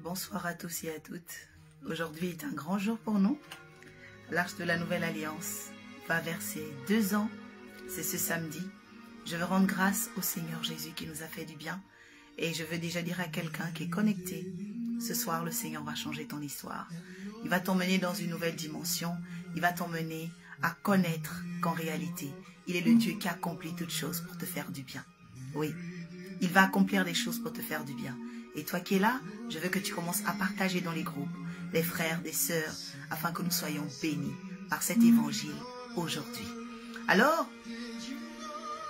Bonsoir à tous et à toutes. Aujourd'hui est un grand jour pour nous. L'Arche de la Nouvelle Alliance va verser 2 ans. C'est ce samedi. Je veux rendre grâce au Seigneur Jésus qui nous a fait du bien. Et je veux déjà dire à quelqu'un qui est connecté, ce soir le Seigneur va changer ton histoire. Il va t'emmener dans une nouvelle dimension. Il va t'emmener à connaître qu'en réalité, il est le Dieu qui accomplit toutes choses pour te faire du bien. Oui, il va accomplir des choses pour te faire du bien. Et toi qui es là, je veux que tu commences à partager dans les groupes, les frères, des sœurs, afin que nous soyons bénis par cet évangile aujourd'hui. Alors,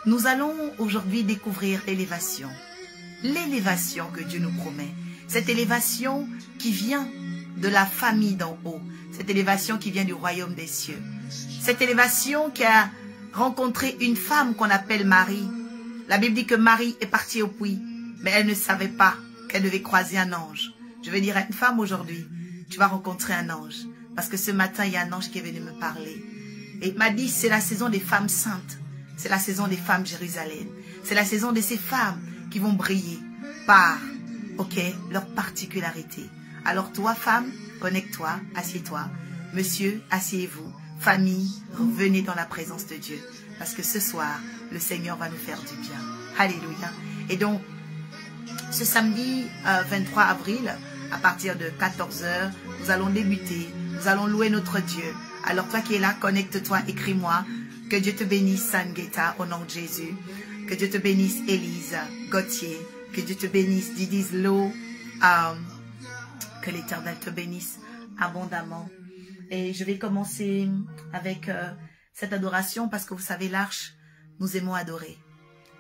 nous allons aujourd'hui découvrir l'élévation. L'élévation que Dieu nous promet. Cette élévation qui vient de la famille d'en haut. Cette élévation qui vient du royaume des cieux. Cette élévation qui a rencontré une femme qu'on appelle Marie. La Bible dit que Marie est partie au puits, mais elle ne savait pas qu'elle devait croiser un ange. Je veux dire à une femme aujourd'hui, tu vas rencontrer un ange. Parce que ce matin, il y a un ange qui est venu me parler. Et il m'a dit, c'est la saison des femmes saintes. C'est la saison des femmes Jérusalem. C'est la saison de ces femmes qui vont briller par, leur particularité. Alors toi, femme, connecte-toi, assieds-toi. Monsieur, asseyez-vous. Famille, revenez dans la présence de Dieu. Parce que ce soir, le Seigneur va nous faire du bien. Alléluia. Et donc, ce samedi 23 avril, à partir de 14 h, nous allons débuter. Nous allons louer notre Dieu. Alors toi qui es là, connecte-toi, écris-moi. Que Dieu te bénisse, Sangueta, au nom de Jésus. Que Dieu te bénisse, Élise, Gauthier. Que Dieu te bénisse, Didis Lo. Que l'Éternel te bénisse abondamment. Et je vais commencer avec cette adoration parce que vous savez, l'Arche, nous aimons adorer.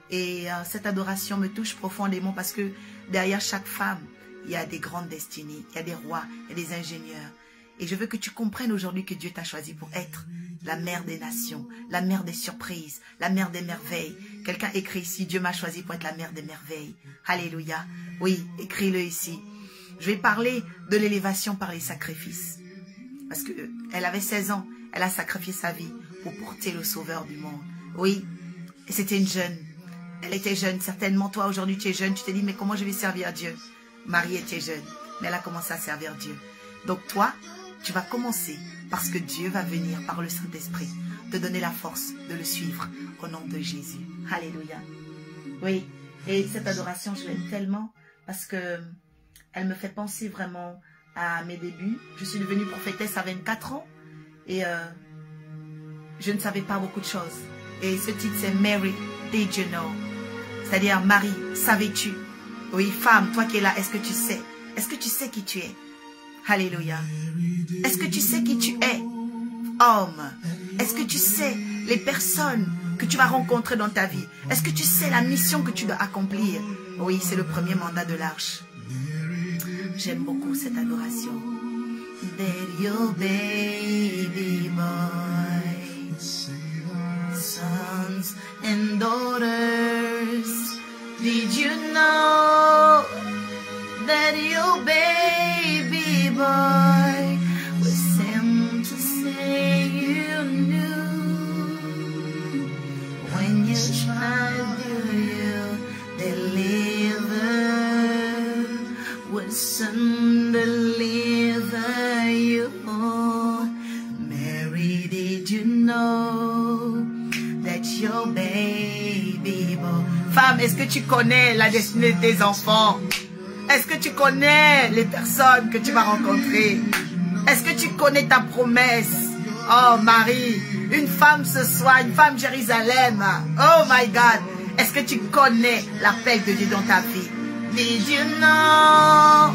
Et cette adoration me touche profondément parce que derrière chaque femme, il y a des grandes destinées, il y a des rois, il y a des ingénieurs. Et je veux que tu comprennes aujourd'hui que Dieu t'a choisi pour être la mère des nations, la mère des surprises, la mère des merveilles. Quelqu'un écrit ici, Dieu m'a choisi pour être la mère des merveilles. Alléluia. Oui, écris-le ici. Je vais parler de l'élévation par les sacrifices. Parce qu'elle avait 16 ans, elle a sacrifié sa vie pour porter le sauveur du monde. Oui, et c'était une jeune. Elle était jeune, certainement. Toi, aujourd'hui, tu es jeune. Tu te dis, mais comment je vais servir Dieu? Marie était jeune, mais elle a commencé à servir Dieu. Donc toi, tu vas commencer parce que Dieu va venir par le Saint-Esprit te donner la force de le suivre au nom de Jésus. Alléluia. Oui, et cette adoration, je l'aime tellement parce que elle me fait penser vraiment à mes débuts. Je suis devenue prophétesse à 24 ans et je ne savais pas beaucoup de choses. Et ce titre, c'est Mary, Did You Know? C'est-à-dire, Marie, savais-tu? Oui, femme, toi qui es là, est-ce que tu sais? Est-ce que tu sais qui tu es? Alléluia. Est-ce que tu sais qui tu es? Homme. Est-ce que tu sais les personnes que tu vas rencontrer dans ta vie? Est-ce que tu sais la mission que tu dois accomplir? Oui, c'est le premier mandat de l'Arche. J'aime beaucoup cette adoration. That your baby boy, sons and daughters, did you know that your baby boy was sent to say you knew when you tried to you deliver would soon deliver you. Mary, did you know that your baby boy... Femme, est-ce que tu connais la destinée de tes enfants? Est-ce que tu connais les personnes que tu vas rencontrer? Est-ce que tu connais ta promesse? Oh Marie, une femme ce soir, une femme Jérusalem. Oh my God, est-ce que tu connais l'appel de Dieu dans ta vie? Did you know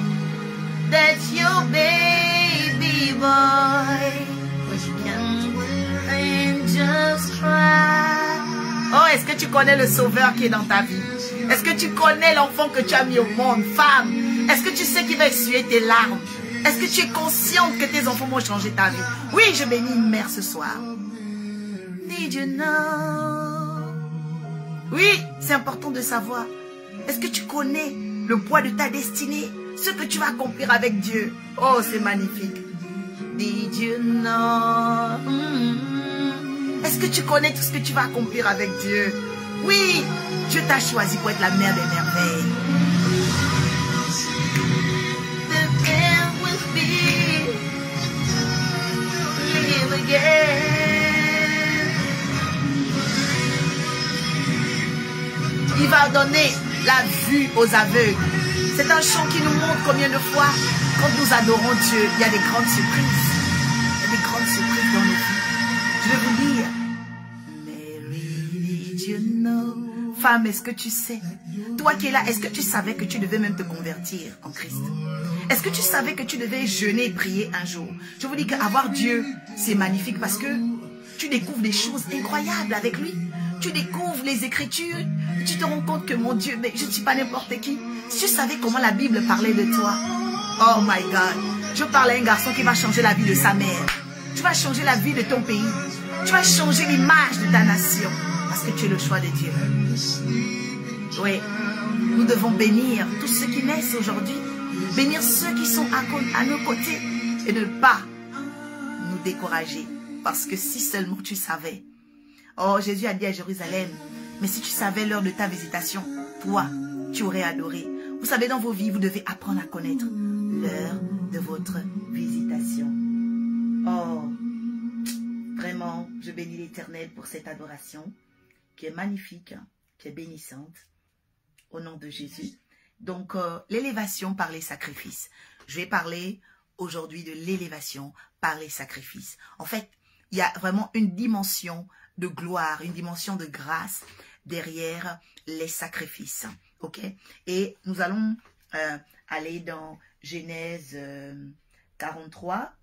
that your baby boy can just cry? Oh, est-ce que tu connais le sauveur qui est dans ta vie? Est-ce que tu connais l'enfant que tu as mis au monde? Femme, est-ce que tu sais qu'il va essuyer tes larmes? Est-ce que tu es consciente que tes enfants vont changer ta vie? Oui, je bénis une mère ce soir. Did you know? Oui, c'est important de savoir. Est-ce que tu connais le poids de ta destinée? Ce que tu vas accomplir avec Dieu. Oh, c'est magnifique. Did you know? Est-ce que tu connais tout ce que tu vas accomplir avec Dieu? Oui, Dieu t'a choisi pour être la mère des merveilles. The Il va donner la vue aux aveugles. C'est un chant qui nous montre combien de fois, quand nous adorons Dieu, il y a des grandes surprises. Il y a des grandes surprises dans nos vies. Je vais vous dire, Mary, did you know? Femme, est-ce que tu sais? Toi qui es là, est-ce que tu savais que tu devais même te convertir en Christ? Est-ce que tu savais que tu devais jeûner et prier un jour? Je vous dis qu'avoir Dieu, c'est magnifique parce que tu découvres des choses incroyables avec lui. Tu découvres les Écritures. Tu te rends compte que mon Dieu, mais je ne suis pas n'importe qui. Si tu savais comment la Bible parlait de toi. Oh my God. Je parle à un garçon qui va changer la vie de sa mère. Tu vas changer la vie de ton pays. Tu vas changer l'image de ta nation. Parce que tu es le choix de Dieu. Oui. Nous devons bénir tous ceux qui naissent aujourd'hui. Bénir ceux qui sont à nos côtés. Et ne pas nous décourager. Parce que si seulement tu savais. Oh, Jésus a dit à Jérusalem, mais si tu savais l'heure de ta visitation, toi, tu aurais adoré. Vous savez, dans vos vies, vous devez apprendre à connaître l'heure de votre visitation. Oh, vraiment, je bénis l'Éternel pour cette adoration qui est magnifique, qui est bénissante, au nom de Jésus. Donc, l'élévation par les sacrifices. Je vais parler aujourd'hui de l'élévation par les sacrifices. En fait, il y a vraiment une dimension de gloire, une dimension de grâce derrière les sacrifices. Ok? Et nous allons aller dans Genèse 43.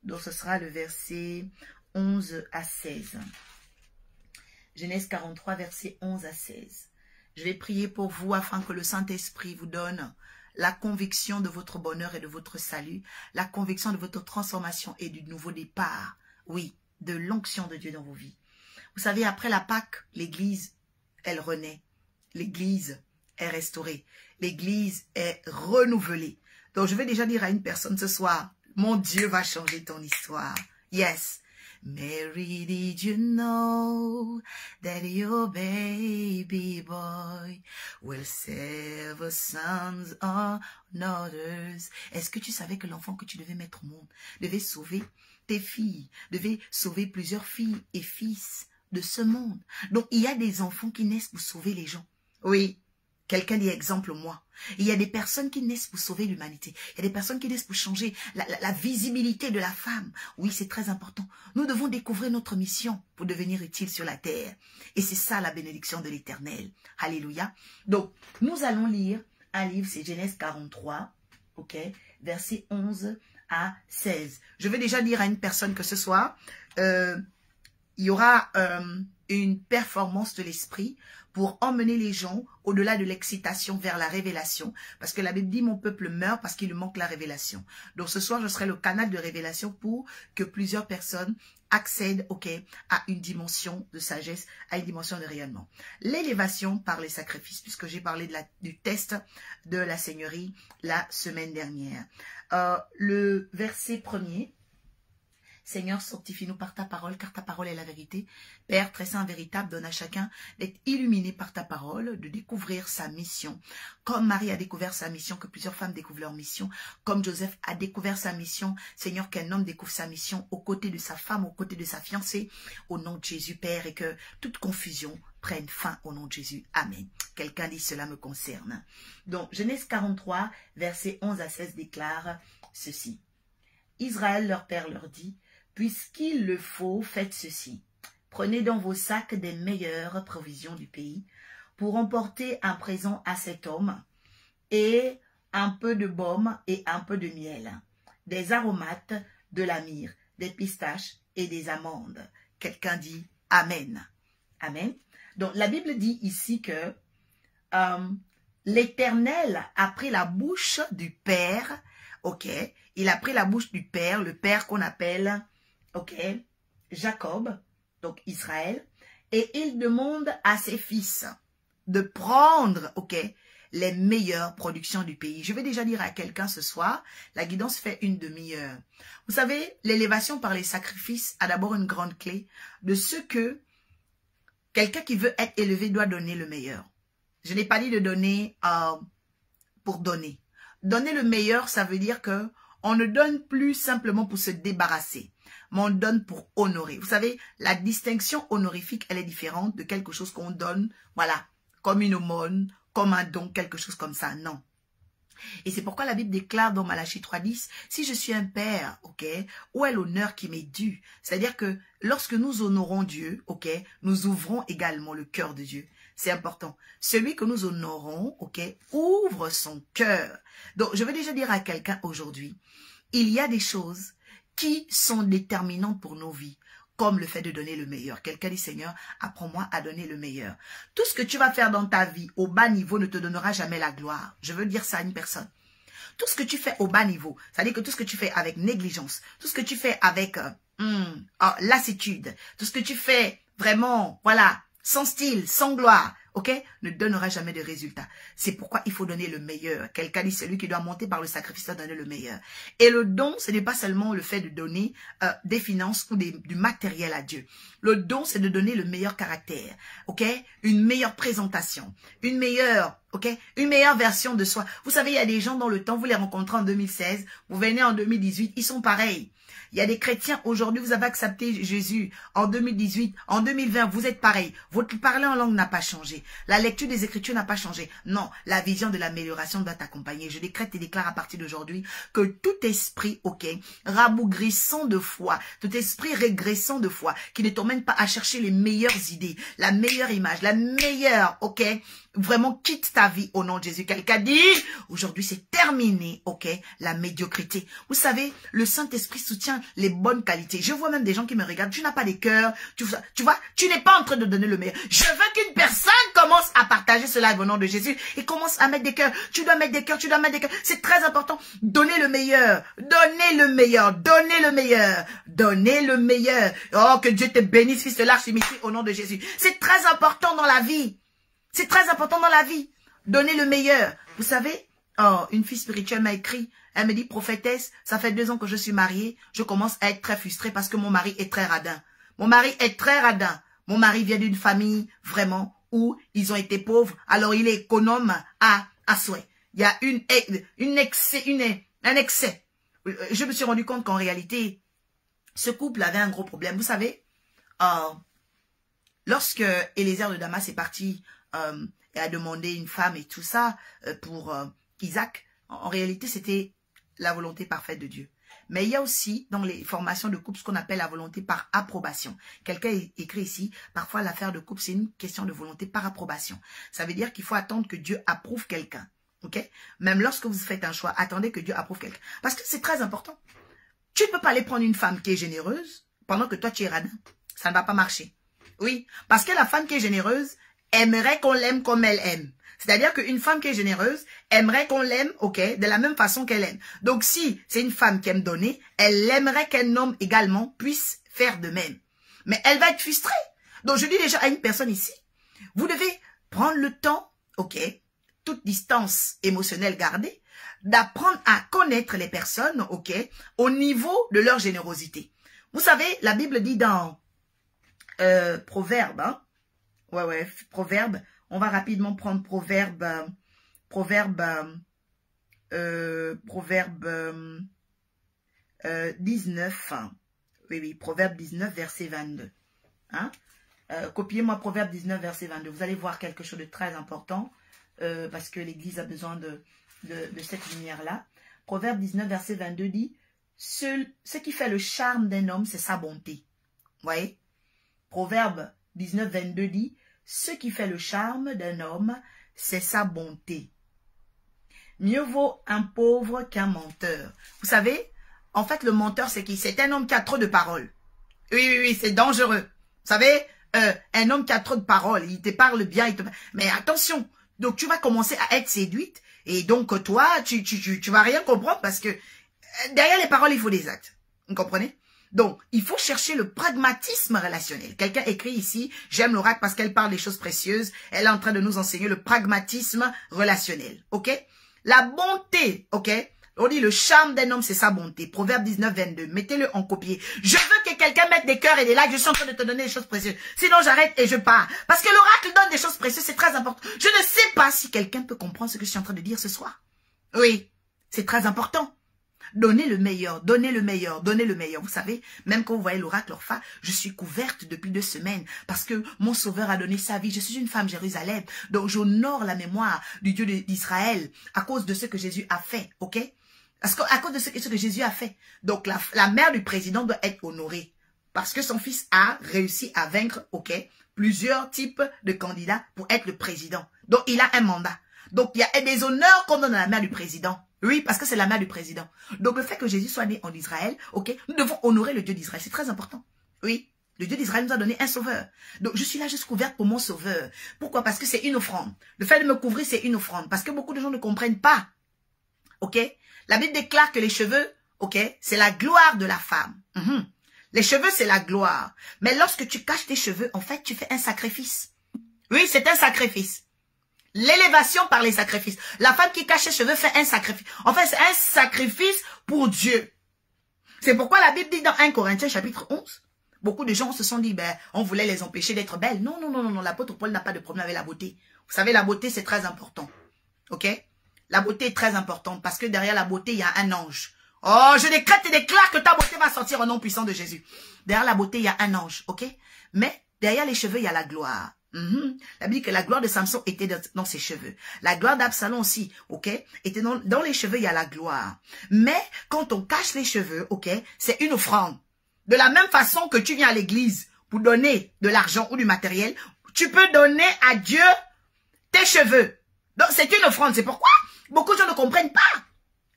Donc ce sera le verset 11 à 16. Genèse 43, verset 11 à 16. Je vais prier pour vous afin que le Saint-Esprit vous donne la conviction de votre bonheur et de votre salut, la conviction de votre transformation et du nouveau départ. Oui, de l'onction de Dieu dans vos vies. Vous savez, après la Pâque, l'Église, elle renaît. L'Église est restaurée. L'Église est renouvelée. Donc, je vais déjà dire à une personne ce soir, mon Dieu va changer ton histoire. Yes. Mary, did you know that your baby boy will save sons or daughters? Est-ce que tu savais que l'enfant que tu devais mettre au monde devait sauver tes filles, devait sauver plusieurs filles et fils de ce monde? Donc, il y a des enfants qui naissent pour sauver les gens. Oui, quelqu'un dit exemple moi. Il y a des personnes qui naissent pour sauver l'humanité. Il y a des personnes qui naissent pour changer la visibilité de la femme. Oui, c'est très important. Nous devons découvrir notre mission pour devenir utiles sur la terre. Et c'est ça la bénédiction de l'Éternel. Alléluia. Donc, nous allons lire un livre, c'est Genèse 43, ok, verset 11 à 16. Je vais déjà dire à une personne que ce soir, il y aura une performance de l'esprit pour emmener les gens au-delà de l'excitation vers la révélation. Parce que la Bible dit, mon peuple meurt parce qu'il lui manque la révélation. Donc ce soir, je serai le canal de révélation pour que plusieurs personnes accèdent à une dimension de sagesse, à une dimension de rayonnement. L'élévation par les sacrifices, puisque j'ai parlé du test de la Seigneurie la semaine dernière. Le verset premier. Seigneur, sanctifie-nous par ta parole, car ta parole est la vérité. Père, très saint, véritable, donne à chacun d'être illuminé par ta parole, de découvrir sa mission. Comme Marie a découvert sa mission, que plusieurs femmes découvrent leur mission. Comme Joseph a découvert sa mission, Seigneur, qu'un homme découvre sa mission aux côtés de sa femme, aux côtés de sa fiancée. Au nom de Jésus, Père, et que toute confusion prenne fin au nom de Jésus. Amen. Quelqu'un dit, cela me concerne. Donc, Genèse 43, versets 11 à 16 déclare ceci. Israël, leur père, leur dit, puisqu'il le faut, faites ceci. Prenez dans vos sacs des meilleures provisions du pays pour emporter un présent à cet homme et un peu de baume et un peu de miel, des aromates, de la myrrhe, des pistaches et des amandes. Quelqu'un dit Amen. Amen. Donc la Bible dit ici que l'Éternel a pris la bouche du Père, ok, il a pris la bouche du Père, le Père qu'on appelle Jacob, donc Israël, et il demande à ses fils de prendre, les meilleures productions du pays. Je vais déjà dire à quelqu'un ce soir, la guidance fait une demi-heure. Vous savez, l'élévation par les sacrifices a d'abord une grande clé de ce que quelqu'un qui veut être élevé doit donner le meilleur. Je n'ai pas dit de donner pour donner. Donner le meilleur, ça veut dire que on ne donne plus simplement pour se débarrasser, mais on donne pour honorer. Vous savez, la distinction honorifique, elle est différente de quelque chose qu'on donne, voilà, comme une aumône, comme un don, quelque chose comme ça. Non. Et c'est pourquoi la Bible déclare dans Malachie 3.10, si je suis un père, ok, où est l'honneur qui m'est dû? C'est-à-dire que lorsque nous honorons Dieu, ok, nous ouvrons également le cœur de Dieu. C'est important. Celui que nous honorons, ok, ouvre son cœur. Donc, je veux déjà dire à quelqu'un aujourd'hui, il y a des choses qui sont déterminantes pour nos vies, comme le fait de donner le meilleur. Quelqu'un dit, Seigneur, apprends-moi à donner le meilleur. Tout ce que tu vas faire dans ta vie au bas niveau ne te donnera jamais la gloire. Je veux dire ça à une personne. Tout ce que tu fais au bas niveau, c'est-à-dire que tout ce que tu fais avec négligence, tout ce que tu fais avec lassitude, tout ce que tu fais vraiment, voilà, sans style, sans gloire, ok, ne donnera jamais de résultat. C'est pourquoi il faut donner le meilleur. Quelqu'un dit, celui qui doit monter par le sacrifice doit donner le meilleur. Et le don, ce n'est pas seulement le fait de donner des finances ou du matériel à Dieu. Le don, c'est de donner le meilleur caractère, ok, une meilleure présentation, une meilleure version de soi. Vous savez, il y a des gens dans le temps, vous les rencontrez en 2016, vous venez en 2018, ils sont pareils. Il y a des chrétiens, aujourd'hui, vous avez accepté Jésus en 2018, en 2020, vous êtes pareil. Votre parler en langue n'a pas changé. La lecture des Écritures n'a pas changé. Non, la vision de l'amélioration doit t'accompagner. Je décrète et déclare à partir d'aujourd'hui que tout esprit, ok, rabougrissant de foi, tout esprit régressant de foi, qui ne t'emmène pas à chercher les meilleures idées, la meilleure image, la meilleure, ok, vraiment quitte ta vie au nom de Jésus. Quelqu'un dit, aujourd'hui c'est terminé, ok, la médiocrité. Vous savez, le Saint-Esprit soutient les bonnes qualités. Je vois même des gens qui me regardent, tu n'as pas de cœur, tu vois, tu n'es pas en train de donner le meilleur. Je veux qu'une personne commence à partager cela au nom de Jésus et commence à mettre des cœurs. Tu dois mettre des cœurs, tu dois mettre des cœurs. C'est très important. Donnez le meilleur, donnez le meilleur, donnez le meilleur, donnez le meilleur. Oh, que Dieu te bénisse, fils de l'archimité, au nom de Jésus. C'est très important dans la vie. C'est très important dans la vie. Donnez le meilleur. Vous savez, oh, une fille spirituelle m'a écrit. Elle me dit, prophétesse, ça fait 2 ans que je suis mariée. Je commence à être très frustrée parce que mon mari est très radin. Mon mari est très radin. Mon mari vient d'une famille, vraiment, où ils ont été pauvres. Alors, il est économe à souhait. Il y a un excès. Je me suis rendu compte qu'en réalité, ce couple avait un gros problème. Vous savez, lorsque Élézer de Damas est parti et a demandé une femme et tout ça pour Isaac, en réalité, c'était la volonté parfaite de Dieu. Mais il y a aussi dans les formations de couple ce qu'on appelle la volonté par approbation. Quelqu'un écrit ici, parfois l'affaire de couple, c'est une question de volonté par approbation. Ça veut dire qu'il faut attendre que Dieu approuve quelqu'un. Ok? Même lorsque vous faites un choix, attendez que Dieu approuve quelqu'un. Parce que c'est très important. Tu ne peux pas aller prendre une femme qui est généreuse pendant que toi tu es radin. Ça ne va pas marcher. Oui, parce que la femme qui est généreuse aimerait qu'on l'aime comme elle aime. C'est-à-dire qu'une femme qui est généreuse aimerait qu'on l'aime, ok, de la même façon qu'elle aime. Donc, si c'est une femme qui aime donner, elle aimerait qu'un homme également puisse faire de même. Mais elle va être frustrée. Donc, je dis déjà à une personne ici, vous devez prendre le temps, ok, toute distance émotionnelle gardée, d'apprendre à connaître les personnes, ok, au niveau de leur générosité. Vous savez, la Bible dit dans Proverbe, hein, Proverbe. On va rapidement prendre Proverbe 19. Oui, Proverbe 19, verset 22. Hein? Copiez-moi Proverbe 19, verset 22. Vous allez voir quelque chose de très important parce que l'Église a besoin de cette lumière-là. Proverbe 19, verset 22 dit, ce qui fait le charme d'un homme, c'est sa bonté. Vous voyez? Proverbe 19, 22 dit, ce qui fait le charme d'un homme, c'est sa bonté. Mieux vaut un pauvre qu'un menteur. Vous savez, en fait, le menteur, c'est qui? C'est un homme qui a trop de paroles. Oui, c'est dangereux. Vous savez, un homme qui a trop de paroles, il te parle bien, mais attention, donc tu vas commencer à être séduite, et donc toi, tu vas rien comprendre parce que derrière les paroles, il faut des actes. Vous comprenez? Donc, il faut chercher le pragmatisme relationnel. Quelqu'un écrit ici, j'aime l'oracle parce qu'elle parle des choses précieuses. Elle est en train de nous enseigner le pragmatisme relationnel. Ok? La bonté, ok? On dit le charme d'un homme, c'est sa bonté. Proverbe 19, 22. Mettez-le en copier. Je veux que quelqu'un mette des cœurs et des likes. Je suis en train de te donner des choses précieuses. Sinon, j'arrête et je pars. Parce que l'oracle donne des choses précieuses. C'est très important. Je ne sais pas si quelqu'un peut comprendre ce que je suis en train de dire ce soir. Oui, c'est très important. Donnez le meilleur, donnez le meilleur, donnez le meilleur. Vous savez, même quand vous voyez l'oracle Orpha, je suis couverte depuis 2 semaines parce que mon sauveur a donné sa vie. Je suis une femme Jérusalem, donc j'honore la mémoire du Dieu d'Israël à cause de ce que Jésus a fait, ok? Parce qu'à cause de ce que Jésus a fait. Donc la mère du président doit être honorée parce que son fils a réussi à vaincre, ok, plusieurs types de candidats pour être le président. Donc il a un mandat. Donc il y a des honneurs qu'on donne à la mère du président. Oui, parce que c'est la mère du président. Donc le fait que Jésus soit né en Israël, ok, nous devons honorer le Dieu d'Israël. C'est très important. Oui, le Dieu d'Israël nous a donné un sauveur. Donc je suis là juste couverte pour mon sauveur. Pourquoi? Parce que c'est une offrande. Le fait de me couvrir, c'est une offrande. Parce que beaucoup de gens ne comprennent pas. Ok? La Bible déclare que les cheveux, ok, c'est la gloire de la femme. Les cheveux, c'est la gloire. Mais lorsque tu caches tes cheveux, en fait, tu fais un sacrifice. Oui, c'est un sacrifice. L'élévation par les sacrifices. La femme qui cache ses cheveux fait un sacrifice. En fait, c'est un sacrifice pour Dieu. C'est pourquoi la Bible dit dans 1 Corinthiens chapitre 11, beaucoup de gens se sont dit, ben, on voulait les empêcher d'être belles. Non, non, non, non, non. L'apôtre Paul n'a pas de problème avec la beauté. Vous savez, la beauté, c'est très important. Ok? La beauté est très importante parce que derrière la beauté, il y a un ange. Oh, je décrète et déclare que ta beauté va sortir au nom puissant de Jésus. Derrière la beauté, il y a un ange. Ok? Mais derrière les cheveux, il y a la gloire. La Bible dit que la gloire de Samson était dans ses cheveux. La gloire d'Absalom aussi, ok, était dans les cheveux, il y a la gloire. Mais quand on cache les cheveux, ok, c'est une offrande. De la même façon que tu viens à l'église pour donner de l'argent ou du matériel, tu peux donner à Dieu tes cheveux. Donc c'est une offrande. C'est pourquoi beaucoup de gens ne comprennent pas.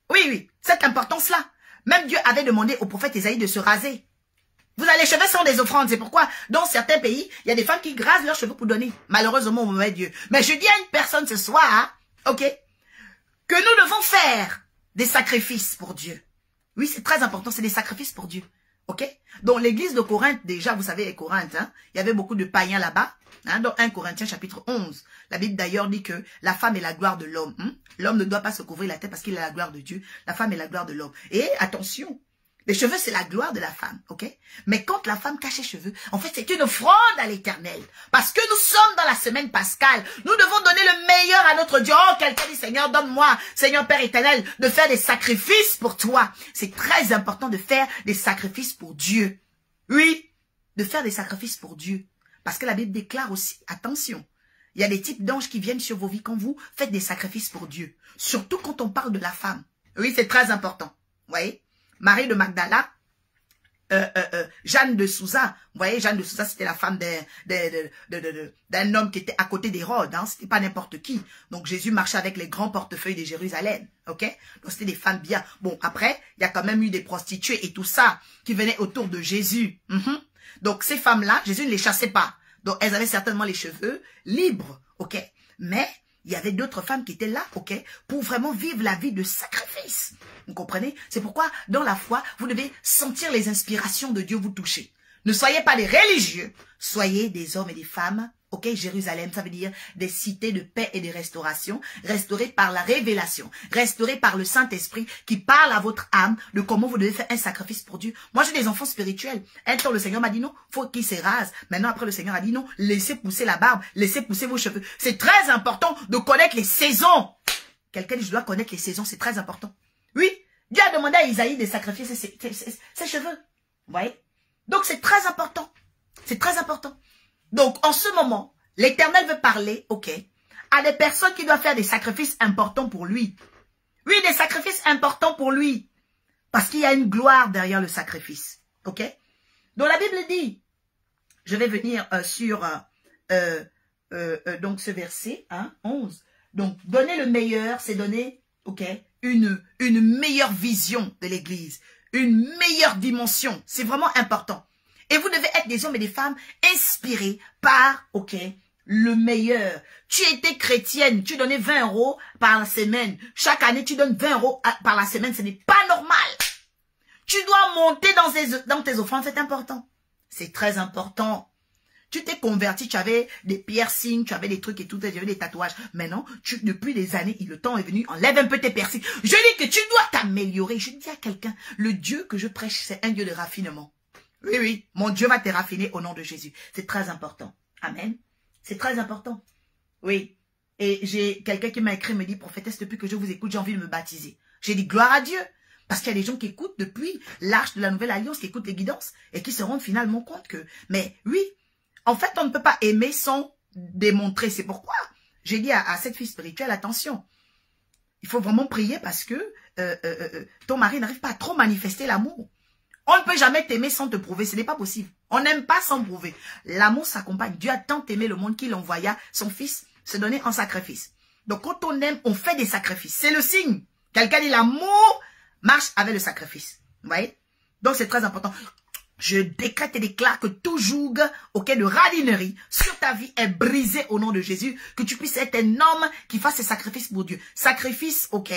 Oui, oui, cette importance-là. Même Dieu avait demandé au prophète Ésaïe de se raser. Vous avez les cheveux sont des offrandes. C'est pourquoi, dans certains pays, il y a des femmes qui rasent leurs cheveux pour donner. Malheureusement, on mauvais Dieu. Mais je dis à une personne ce soir, hein, ok, que nous devons faire des sacrifices pour Dieu. Oui, c'est très important, c'est des sacrifices pour Dieu. Ok? Donc, l'église de Corinthe, déjà, vous savez, Corinthe, hein, il y avait beaucoup de païens là-bas. Hein, dans 1 Corinthiens chapitre 11, la Bible d'ailleurs dit que la femme est la gloire de l'homme. L'homme ne doit pas se couvrir la tête parce qu'il a la gloire de Dieu. La femme est la gloire de l'homme. Et attention, les cheveux, c'est la gloire de la femme, ok? Mais quand la femme cache ses cheveux, en fait, c'est une offrande à l'Éternel. Parce que nous sommes dans la semaine pascale. Nous devons donner le meilleur à notre Dieu. Oh, quelqu'un dit, Seigneur, donne-moi, Seigneur Père éternel, de faire des sacrifices pour toi. C'est très important de faire des sacrifices pour Dieu. Oui, de faire des sacrifices pour Dieu. Parce que la Bible déclare aussi, attention, il y a des types d'anges qui viennent sur vos vies quand vous faites des sacrifices pour Dieu. Surtout quand on parle de la femme. Oui, c'est très important. Vous voyez? Marie de Magdala, Jeanne de Souza. Vous voyez, Jeanne de Souza, c'était la femme d'un homme qui était à côté d'Hérode. Hein, c'était pas n'importe qui. Donc, Jésus marchait avec les grands portefeuilles de Jérusalem. Ok? Donc, c'était des femmes bien. Bon, après, il y a quand même eu des prostituées et tout ça qui venaient autour de Jésus. Donc, ces femmes-là, Jésus ne les chassait pas. Donc, elles avaient certainement les cheveux libres. Ok? Mais il y avait d'autres femmes qui étaient là, ok, pour vraiment vivre la vie de sacrifice. Vous comprenez? C'est pourquoi, dans la foi, vous devez sentir les inspirations de Dieu vous toucher. Ne soyez pas des religieux, soyez des hommes et des femmes, ok, Jérusalem, ça veut dire des cités de paix et de restauration, restaurées par la révélation, restaurées par le Saint-Esprit qui parle à votre âme de comment vous devez faire un sacrifice pour Dieu. Moi, j'ai des enfants spirituels. Un temps, le Seigneur m'a dit non, faut qu'ils se rasent. Maintenant, après, le Seigneur a dit non, laissez pousser la barbe, laissez pousser vos cheveux. C'est très important de connaître les saisons. Quelqu'un dit, je dois connaître les saisons, c'est très important. Oui, Dieu a demandé à Isaïe de sacrifier ses cheveux. Vous voyez? Donc, c'est très important. C'est très important. Donc, en ce moment, l'Éternel veut parler, ok, à des personnes qui doivent faire des sacrifices importants pour lui. Oui, des sacrifices importants pour lui. Parce qu'il y a une gloire derrière le sacrifice. Ok? Donc, la Bible dit, je vais venir sur donc ce verset, hein, 11. Donc, donner le meilleur, c'est donner, ok, une meilleure vision de l'Église. Une meilleure dimension. C'est vraiment important. Et vous devez être des hommes et des femmes inspirés par, ok, le meilleur. Tu étais chrétienne, tu donnais 20 € par la semaine. Chaque année, tu donnes 20 € par la semaine. Ce n'est pas normal. Tu dois monter dans tes offrandes, c'est important. C'est très important. Tu t'es converti, tu avais des piercings, tu avais des trucs et tout, tu avais des tatouages. Maintenant, depuis des années, le temps est venu, enlève un peu tes piercings. Je dis que tu dois t'améliorer. Je dis à quelqu'un, le Dieu que je prêche, c'est un Dieu de raffinement. Oui, oui, mon Dieu va te raffiner au nom de Jésus. C'est très important. Amen. C'est très important. Oui. Et j'ai quelqu'un qui m'a écrit, me dit, prophétesse, depuis que je vous écoute, j'ai envie de me baptiser. J'ai dit, gloire à Dieu. Parce qu'il y a des gens qui écoutent depuis l'Arche de la Nouvelle Alliance, qui écoutent les guidances et qui se rendent finalement compte que, mais oui, en fait, on ne peut pas aimer sans démontrer. C'est pourquoi j'ai dit à cette fille spirituelle, attention, il faut vraiment prier parce que ton mari n'arrive pas à trop manifester l'amour. On ne peut jamais t'aimer sans te prouver, ce n'est pas possible. On n'aime pas sans prouver. L'amour s'accompagne. Dieu a tant aimé le monde qu'il envoya son fils se donner en sacrifice. Donc quand on aime, on fait des sacrifices. C'est le signe. Quelqu'un dit l'amour marche avec le sacrifice. Vous voyez? Donc c'est très important. Je décrète et déclare que tout joug de radinerie sur ta vie est brisé au nom de Jésus. Que tu puisses être un homme qui fasse ses sacrifices pour Dieu. Sacrifice, ok,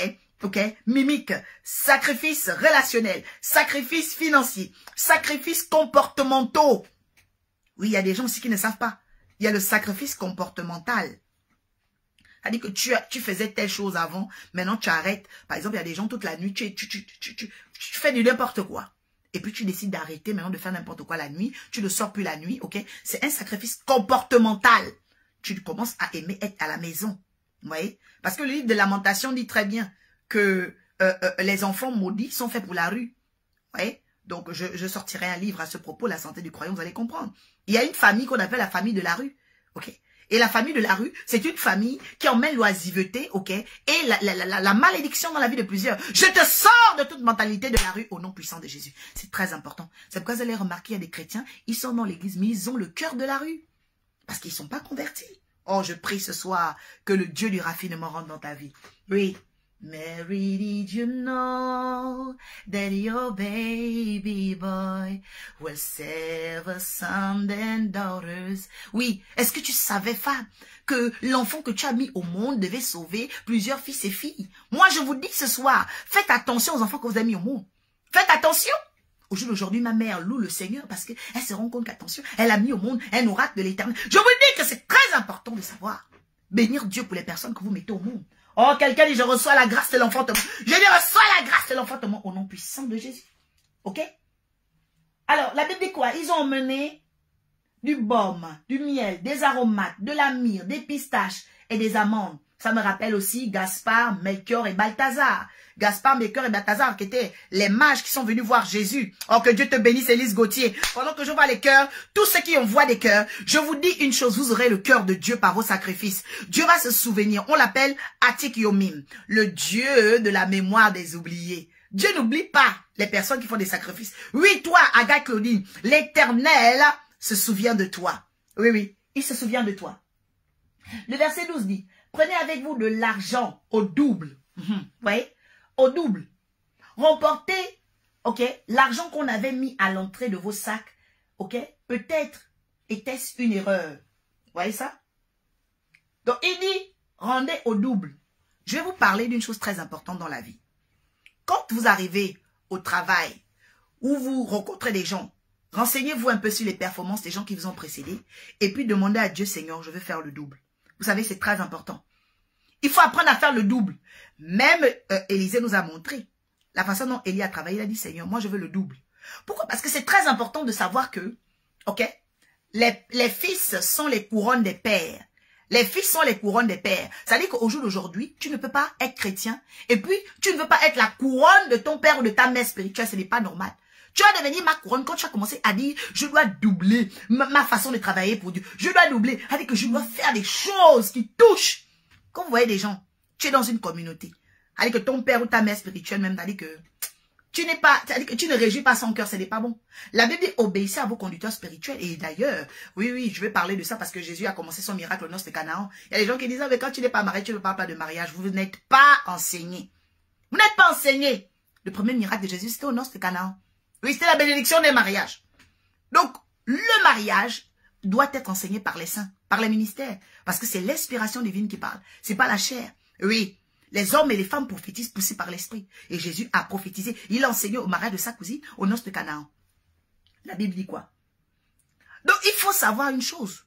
mimique, sacrifice relationnel, sacrifice financier, sacrifice comportementaux. Oui, il y a des gens aussi qui ne savent pas. Il y a le sacrifice comportemental. C'est-à-dire que tu faisais telle chose avant, maintenant tu arrêtes. Par exemple, il y a des gens toute la nuit, tu fais du n'importe quoi. Et puis tu décides d'arrêter maintenant de faire n'importe quoi la nuit. Tu ne sors plus la nuit, ok? C'est un sacrifice comportemental. Tu commences à aimer être à la maison. Vous voyez? Parce que le livre de Lamentation dit très bien que les enfants maudits sont faits pour la rue. Vous voyez? Donc je sortirai un livre à ce propos, La santé du croyant, vous allez comprendre. Il y a une famille qu'on appelle la famille de la rue. Ok? Et la famille de la rue, c'est une famille qui emmène l'oisiveté, ok, et la malédiction dans la vie de plusieurs. Je te sors de toute mentalité de la rue au nom puissant de Jésus. C'est très important. C'est pourquoi vous allez remarquer, il y a des chrétiens, ils sont dans l'église, mais ils ont le cœur de la rue. Parce qu'ils ne sont pas convertis. Oh, je prie ce soir que le Dieu du raffinement rentre dans ta vie. Oui. Mary, did you know that your baby boy will save sons and daughters? Oui, est-ce que tu savais, femme, que l'enfant que tu as mis au monde devait sauver plusieurs fils et filles? Moi, je vous dis ce soir, faites attention aux enfants que vous avez mis au monde. Faites attention. Au jour d'aujourd'hui, ma mère loue le Seigneur parce qu'elle se rend compte qu'attention, elle a mis au monde un oracle de l'Éternel. Je vous dis que c'est très important de savoir bénir Dieu pour les personnes que vous mettez au monde. Oh, quelqu'un dit, je reçois la grâce de l'enfantement. Je dis, reçois la grâce de l'enfantement au nom puissant de Jésus. Ok? Alors, la Bible dit quoi? Ils ont emmené du baume, du miel, des aromates, de la myrrhe, des pistaches et des amandes. Ça me rappelle aussi Gaspard, Melchior et Balthazar. Gaspard, Melchior et Balthazar qui étaient les mages qui sont venus voir Jésus. Oh, que Dieu te bénisse, Élise Gauthier. Pendant que je vois les cœurs, tous ceux qui envoient des cœurs, je vous dis une chose, vous aurez le cœur de Dieu par vos sacrifices. Dieu va se souvenir. On l'appelle Atik Yomim, le Dieu de la mémoire des oubliés. Dieu n'oublie pas les personnes qui font des sacrifices. Oui, toi, Agathe Claudine, l'Éternel se souvient de toi. Oui, oui, il se souvient de toi. Le verset 12 dit, prenez avec vous de l'argent au double. Vous voyez? Au double. Remportez, ok, l'argent qu'on avait mis à l'entrée de vos sacs, ok, peut-être était-ce une erreur. Vous voyez ça? Donc, il dit, rendez au double. Je vais vous parler d'une chose très importante dans la vie. Quand vous arrivez au travail, ou vous rencontrez des gens, renseignez-vous un peu sur les performances des gens qui vous ont précédé, et puis demandez à Dieu, Seigneur, je veux faire le double. Vous savez, c'est très important. Il faut apprendre à faire le double. Même Élisée nous a montré la façon dont Élie a travaillé. Il a dit, Seigneur, moi je veux le double. Pourquoi? Parce que c'est très important de savoir que, ok, les fils sont les couronnes des pères. Les fils sont les couronnes des pères. Ça veut dire qu'au jour d'aujourd'hui, tu ne peux pas être chrétien et puis tu ne veux pas être la couronne de ton père ou de ta mère spirituelle. Ce n'est pas normal. Tu vas devenir ma couronne quand tu as commencé à dire, je dois doubler ma façon de travailler pour Dieu. Je dois doubler. C'est-à-dire que je dois faire des choses qui touchent. Quand vous voyez des gens, tu es dans une communauté. C'est-à-dire que ton père ou ta mère spirituelle même, c'est-à-dire que tu n'es pas, c'est-à-dire que tu ne régis pas son cœur, ce n'est pas bon. La Bible dit, obéissez à vos conducteurs spirituels. Et d'ailleurs, oui, je vais parler de ça parce que Jésus a commencé son miracle au nord de Canaan. Il y a des gens qui disent, ah, mais quand tu n'es pas marié, tu ne parles pas de mariage. Vous n'êtes pas enseigné. Vous n'êtes pas enseigné. Le premier miracle de Jésus, c'était au nord de Canaan. Oui, c'était la bénédiction des mariages. Donc, le mariage doit être enseigné par les saints, par les ministères. Parce que c'est l'inspiration divine qui parle. C'est pas la chair. Oui. Les hommes et les femmes prophétisent poussés par l'esprit. Et Jésus a prophétisé. Il a enseigné au mariage de sa cousine au nord de Canaan. La Bible dit quoi? Donc, il faut savoir une chose.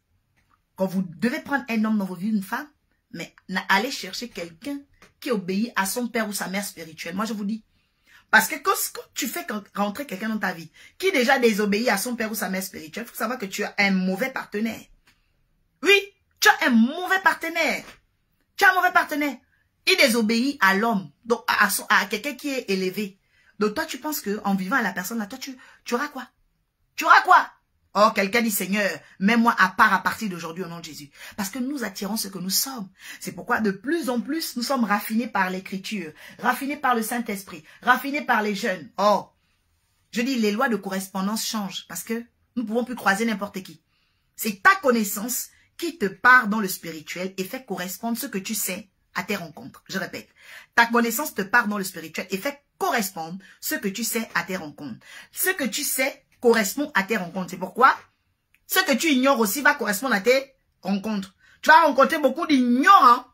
Quand vous devez prendre un homme dans vos vies, une femme, mais allez chercher quelqu'un qui obéit à son père ou sa mère spirituelle. Moi, je vous dis. Parce que quand tu fais rentrer quelqu'un dans ta vie qui déjà désobéit à son père ou sa mère spirituelle, il faut savoir que tu as un mauvais partenaire. Oui, tu as un mauvais partenaire. Tu as un mauvais partenaire. Il désobéit à l'homme, donc à quelqu'un qui est élevé. Donc toi, tu penses qu'en vivant à la personne là, toi, tu auras quoi? Tu auras quoi? Oh, quelqu'un dit, Seigneur, mets-moi à part à partir d'aujourd'hui au nom de Jésus. Parce que nous attirons ce que nous sommes. C'est pourquoi de plus en plus, nous sommes raffinés par l'écriture, raffinés par le Saint-Esprit, raffinés par les jeunes. Oh, je dis, les lois de correspondance changent parce que nous ne pouvons plus croiser n'importe qui. C'est ta connaissance qui te part dans le spirituel et fait correspondre ce que tu sais à tes rencontres. Je répète, ta connaissance te part dans le spirituel et fait correspondre ce que tu sais à tes rencontres. Ce que tu sais correspond à tes rencontres. C'est pourquoi ce que tu ignores aussi va correspondre à tes rencontres. Tu vas rencontrer beaucoup d'ignorants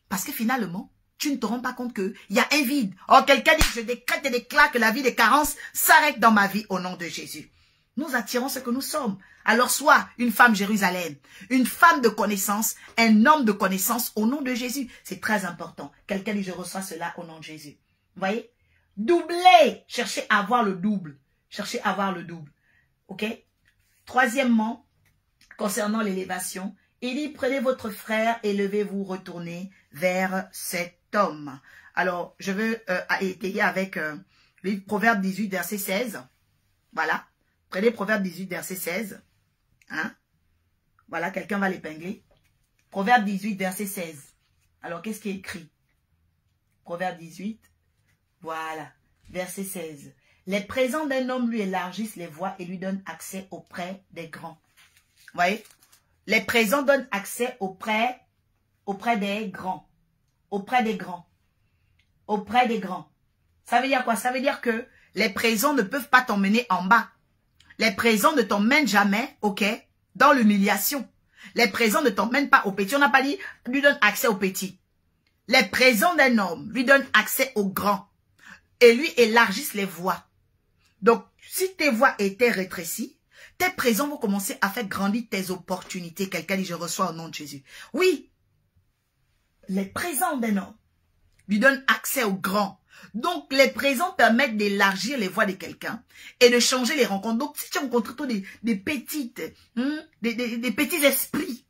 parce que finalement, tu ne te rends pas compte qu'il y a un vide. Oh, quelqu'un dit, je décrète et déclare que la vie des carences s'arrête dans ma vie au nom de Jésus. Nous attirons ce que nous sommes. Alors sois une femme Jérusalem, une femme de connaissance, un homme de connaissance au nom de Jésus. C'est très important. Quelqu'un dit, je reçois cela au nom de Jésus. Vous voyez? Doubler. Cherchez à avoir le double. Cherchez à avoir le double. Ok? Troisièmement, concernant l'élévation, il dit, prenez votre frère et levez-vous, retournez vers cet homme. Alors, je veux étayer avec le Proverbe 18, verset 16. Voilà. Prenez Proverbe 18, verset 16. Hein? Voilà, quelqu'un va l'épingler. Proverbe 18, verset 16. Alors, qu'est-ce qui est écrit? Proverbe 18, voilà, verset 16. Les présents d'un homme lui élargissent les voies et lui donnent accès auprès des grands. Vous voyez? Les présents donnent accès auprès des grands. Auprès des grands. Auprès des grands. Ça veut dire quoi? Ça veut dire que les présents ne peuvent pas t'emmener en bas. Les présents ne t'emmènent jamais, ok, dans l'humiliation. Les présents ne t'emmènent pas au petit. On n'a pas dit, lui donne accès au petit. Les présents d'un homme lui donnent accès au grand. Et lui élargissent les voies. Donc, si tes voies étaient rétrécies, tes présents vont commencer à faire grandir tes opportunités. Quelqu'un dit, je reçois au nom de Jésus. Oui, les présents d'un homme lui donnent accès au grand. Donc, les présents permettent d'élargir les voies de quelqu'un et de changer les rencontres. Donc, si tu rencontres toi des petites, des petits esprits,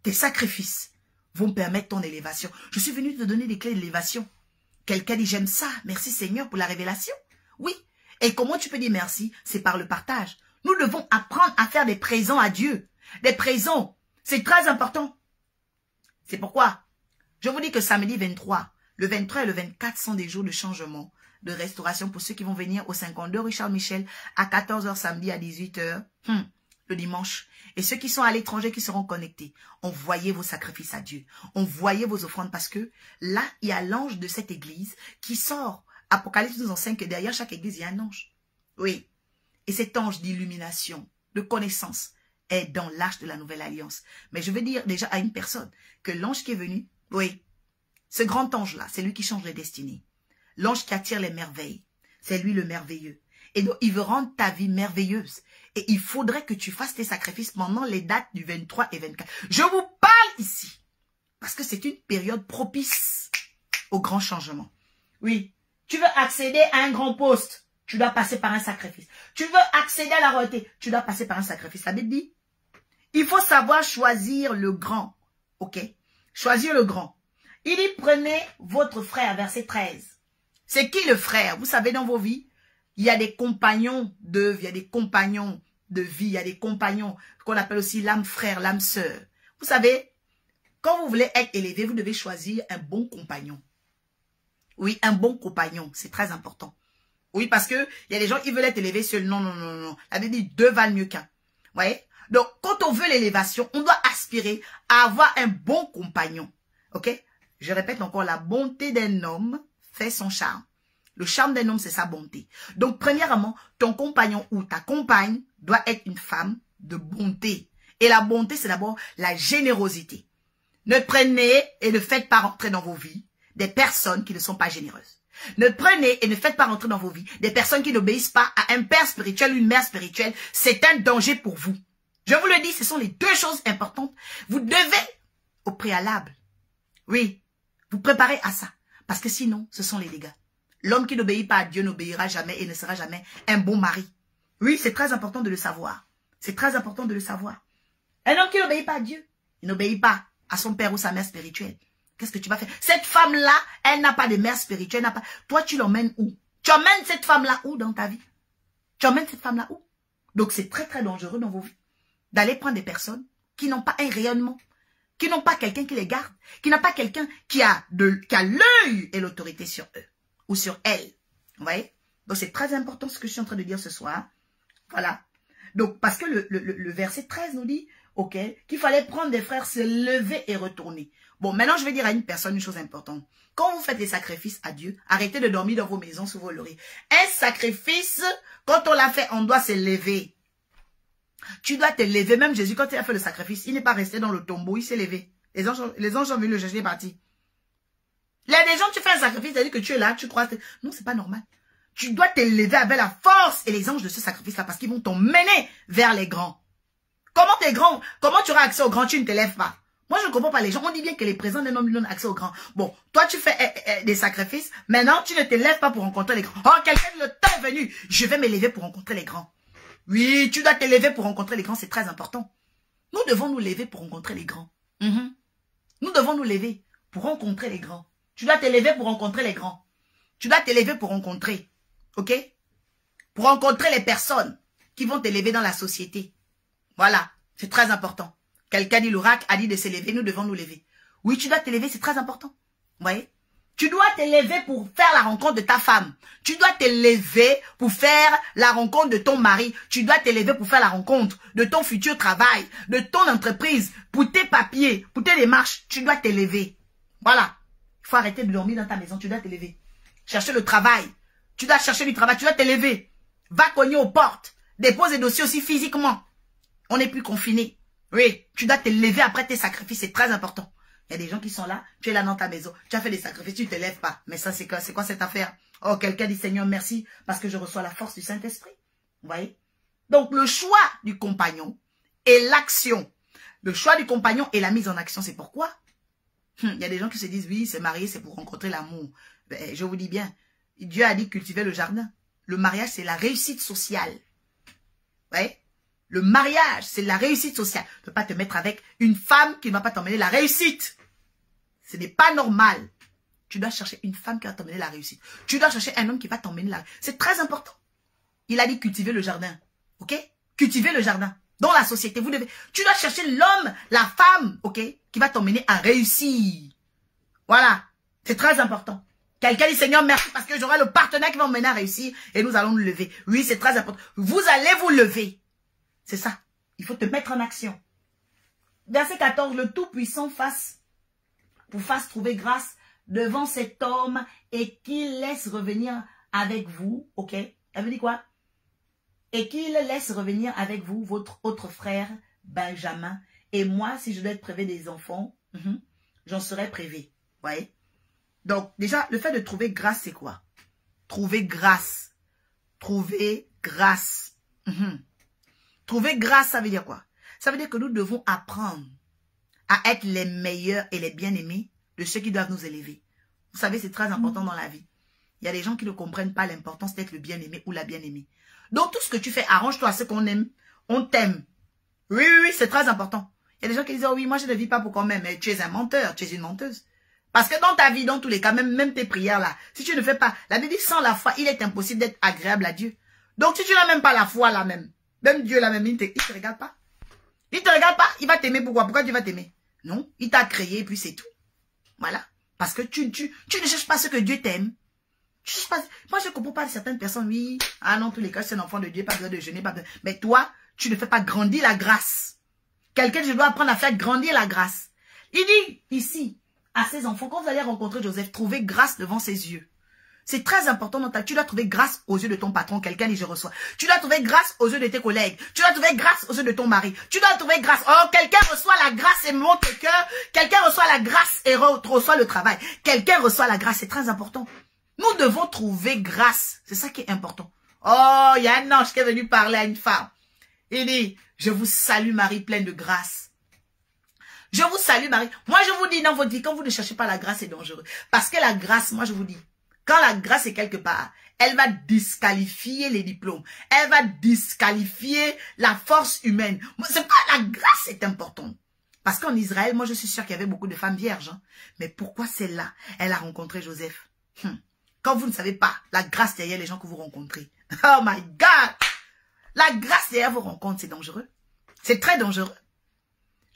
tes sacrifices vont permettre ton élévation. Je suis venu te donner des clés d'élévation. Quelqu'un dit, j'aime ça. Merci Seigneur pour la révélation. Oui. Et comment tu peux dire merci? C'est par le partage. Nous devons apprendre à faire des présents à Dieu. Des présents. C'est très important. C'est pourquoi je vous dis que samedi 23, le 23 et le 24 sont des jours de changement, de restauration pour ceux qui vont venir au 52 rue Charles Michel à 14 h samedi à 18 h le dimanche. Et ceux qui sont à l'étranger qui seront connectés, envoyez vos sacrifices à Dieu. Envoyez vos offrandes parce que là, il y a l'ange de cette église qui sort. Apocalypse nous enseigne que derrière chaque église, il y a un ange. Oui. Et cet ange d'illumination, de connaissance, est dans l'arche de la nouvelle alliance. Mais je veux dire déjà à une personne que l'ange qui est venu, oui, ce grand ange-là, c'est lui qui change les destinées. L'ange qui attire les merveilles, c'est lui le merveilleux. Et donc, il veut rendre ta vie merveilleuse. Et il faudrait que tu fasses tes sacrifices pendant les dates du 23 et 24. Je vous parle ici, parce que c'est une période propice au grand changement. Oui, tu veux accéder à un grand poste, tu dois passer par un sacrifice. Tu veux accéder à la royauté, tu dois passer par un sacrifice. La Bible dit, il faut savoir choisir le grand. Ok? Choisir le grand. Il dit, prenez votre frère, verset 13. C'est qui le frère? Vous savez, dans vos vies, il y a des compagnons d'œuvre, il y a des compagnons de vie, il y a des compagnons qu'on appelle aussi l'âme frère, l'âme sœur. Vous savez, quand vous voulez être élevé, vous devez choisir un bon compagnon. Oui, un bon compagnon, c'est très important. Oui, parce que il y a des gens qui veulent être élevés seuls. Non, non, non, non. La Bible dit, deux valent mieux qu'un. Vous voyez? Donc, quand on veut l'élévation, on doit aspirer à avoir un bon compagnon. Ok? Je répète encore, la bonté d'un homme fait son charme. Le charme d'un homme, c'est sa bonté. Donc, premièrement, ton compagnon ou ta compagne doit être une femme de bonté. Et la bonté, c'est d'abord la générosité. Ne prenez et ne faites pas rentrer dans vos vies des personnes qui ne sont pas généreuses. Ne prenez et ne faites pas rentrer dans vos vies des personnes qui n'obéissent pas à un père spirituel ou une mère spirituelle. C'est un danger pour vous. Je vous le dis, ce sont les deux choses importantes. Vous devez, au préalable, oui, vous préparer à ça. Parce que sinon, ce sont les dégâts. L'homme qui n'obéit pas à Dieu n'obéira jamais et ne sera jamais un bon mari. Oui, c'est très important de le savoir. C'est très important de le savoir. Un homme qui n'obéit pas à Dieu, il n'obéit pas à son père ou sa mère spirituelle. Qu'est-ce que tu vas faire? Cette femme-là, elle n'a pas de mère spirituelle. Toi, tu l'emmènes où? Tu Tu emmènes cette femme-là où dans ta vie? Tu emmènes cette femme-là où? Donc c'est très très dangereux dans vos vies d'aller prendre des personnes qui n'ont pas un rayonnement, qui n'ont pas quelqu'un qui les garde, qui n'a pas quelqu'un qui a l'œil et l'autorité sur eux ou sur elles. Vous voyez? Donc c'est très important ce que je suis en train de dire ce soir. Voilà. Donc parce que le verset 13 nous dit, ok, qu'il fallait prendre des frères, se lever et retourner. Bon, maintenant je vais dire à une personne une chose importante. Quand vous faites des sacrifices à Dieu, arrêtez de dormir dans vos maisons sous vos lauriers. Un sacrifice, quand on l'a fait, on doit se lever. Tu dois te lever. Même Jésus, quand il a fait le sacrifice, il n'est pas resté dans le tombeau, il s'est levé. Les anges ont vu le chercher, il est parti. Là, des gens, tu fais un sacrifice, c'est-à-dire que tu es là, tu crois. Non, c'est pas normal. Tu dois te lever avec la force et les anges de ce sacrifice-là parce qu'ils vont t'emmener vers les grands. Comment t'es grand? Comment tu auras accès aux grands? Tu ne te lèves pas. Moi, je ne comprends pas les gens. On dit bien que les présents d'un homme lui donnent accès aux grands. Bon, toi, tu fais des sacrifices. Maintenant, tu ne te lèves pas pour rencontrer les grands. Oh, quelqu'un, le temps est venu. Je vais me lever pour rencontrer les grands. Oui, tu dois te lever pour rencontrer les grands. C'est très important. Nous devons nous lever pour rencontrer les grands. Nous devons nous lever pour rencontrer les grands. Tu dois te lever pour rencontrer les grands. Tu dois te lever pour rencontrer. OK? Pour rencontrer les personnes qui vont te lever dans la société. Voilà. C'est très important. Quelqu'un dit, l'oracle a dit de se lever, nous devons nous lever. Oui, tu dois te lever, c'est très important. Vous voyez? Tu dois te lever pour faire la rencontre de ta femme. Tu dois te lever pour faire la rencontre de ton mari. Tu dois te lever pour faire la rencontre de ton futur travail, de ton entreprise, pour tes papiers, pour tes démarches. Tu dois te lever. Voilà. Il faut arrêter de dormir dans ta maison. Tu dois te lever. Chercher le travail. Tu dois chercher du travail. Tu dois te lever. Va cogner aux portes. Dépose des dossiers aussi physiquement. On n'est plus confiné. Oui, tu dois te lever après tes sacrifices, c'est très important. Il y a des gens qui sont là, tu es là dans ta maison, tu as fait des sacrifices, tu ne te lèves pas. Mais ça, c'est quoi cette affaire? Oh, quelqu'un dit, Seigneur, merci, parce que je reçois la force du Saint-Esprit. Vous voyez? Donc, le choix du compagnon et l'action. Le choix du compagnon et la mise en action, c'est pourquoi? Il y a des gens qui se disent, oui, c'est marié, c'est pour rencontrer l'amour. Ben, je vous dis bien, Dieu a dit cultiver le jardin. Le mariage, c'est la réussite sociale. Vous voyez? Le mariage, c'est la réussite sociale. Tu ne peux pas te mettre avec une femme qui ne va pas t'emmener la réussite. Ce n'est pas normal. Tu dois chercher une femme qui va t'emmener la réussite. Tu dois chercher un homme qui va t'emmener la réussite. C'est très important. Il a dit cultiver le jardin. Ok? Cultiver le jardin. Dans la société, tu dois chercher l'homme, la femme, ok? Qui va t'emmener à réussir. Voilà. C'est très important. Quelqu'un dit, Seigneur, merci parce que j'aurai le partenaire qui va m'emmener à réussir et nous allons nous lever. Oui, c'est très important. Vous allez vous lever. C'est ça. Il faut te mettre en action. Verset 14. Le Tout-Puissant fasse trouver grâce devant cet homme et qu'il laisse revenir avec vous. Ok? Ça veut dire quoi? Et qu'il laisse revenir avec vous votre autre frère, Benjamin. Et moi, si je dois être privé des enfants, j'en serai privé. Vous voyez? Donc, déjà, le fait de trouver grâce, c'est quoi? Trouver grâce. Trouver grâce. Trouver grâce, ça veut dire quoi? Ça veut dire que nous devons apprendre à être les meilleurs et les bien-aimés de ceux qui doivent nous élever. Vous savez, c'est très important dans la vie. Il y a des gens qui ne comprennent pas l'importance d'être le bien-aimé ou la bien-aimée. Donc, tout ce que tu fais, arrange-toi à ce qu'on aime. On t'aime. Oui, c'est très important. Il y a des gens qui disent, oh oui, moi je ne vis pas pour qu'on m'aime. Mais tu es un menteur, tu es une menteuse. Parce que dans ta vie, dans tous les cas, même tes prières là, si tu ne fais pas, la Bible dit, sans la foi, il est impossible d'être agréable à Dieu. Donc, si tu n'as même pas la foi là même Dieu là même, il te regarde pas. Il te regarde pas, il va t'aimer. Pourquoi Dieu va t'aimer? Non, il t'a créé et puis c'est tout. Voilà. Parce que tu ne cherches pas ce que Dieu t'aime. Tu cherches pas. Moi, je ne comprends pas certaines personnes, oui. Ah non, tous les cas, c'est un enfant de Dieu, pas besoin de jeûner, pas besoin. Mais toi, tu ne fais pas grandir la grâce. Quelqu'un, je dois apprendre à faire grandir la grâce. Il dit ici, à ses enfants, quand vous allez rencontrer Joseph, trouvez grâce devant ses yeux. C'est très important dans ta vie. Tu dois trouver grâce aux yeux de ton patron. Quelqu'un dit je reçois. Tu dois trouver grâce aux yeux de tes collègues. Tu dois trouver grâce aux yeux de ton mari. Tu dois trouver grâce. Oh, quelqu'un reçoit la grâce et monte le cœur. Quelqu'un reçoit la grâce et reçoit le travail. Quelqu'un reçoit la grâce. C'est très important. Nous devons trouver grâce. C'est ça qui est important. Oh, il y a un ange qui est venu parler à une femme. Il dit, je vous salue Marie pleine de grâce. Je vous salue Marie. Moi, je vous dis dans votre vie, quand vous ne cherchez pas la grâce, c'est dangereux. Parce que la grâce, moi, je vous dis, quand la grâce est quelque part, elle va disqualifier les diplômes. Elle va disqualifier la force humaine. C'est pas la grâce est importante. Parce qu'en Israël, moi je suis sûre qu'il y avait beaucoup de femmes vierges. Hein. Mais pourquoi celle-là, elle a rencontré Joseph? Quand vous ne savez pas la grâce derrière les gens que vous rencontrez. Oh my God! La grâce derrière vos rencontres, c'est dangereux. C'est très dangereux.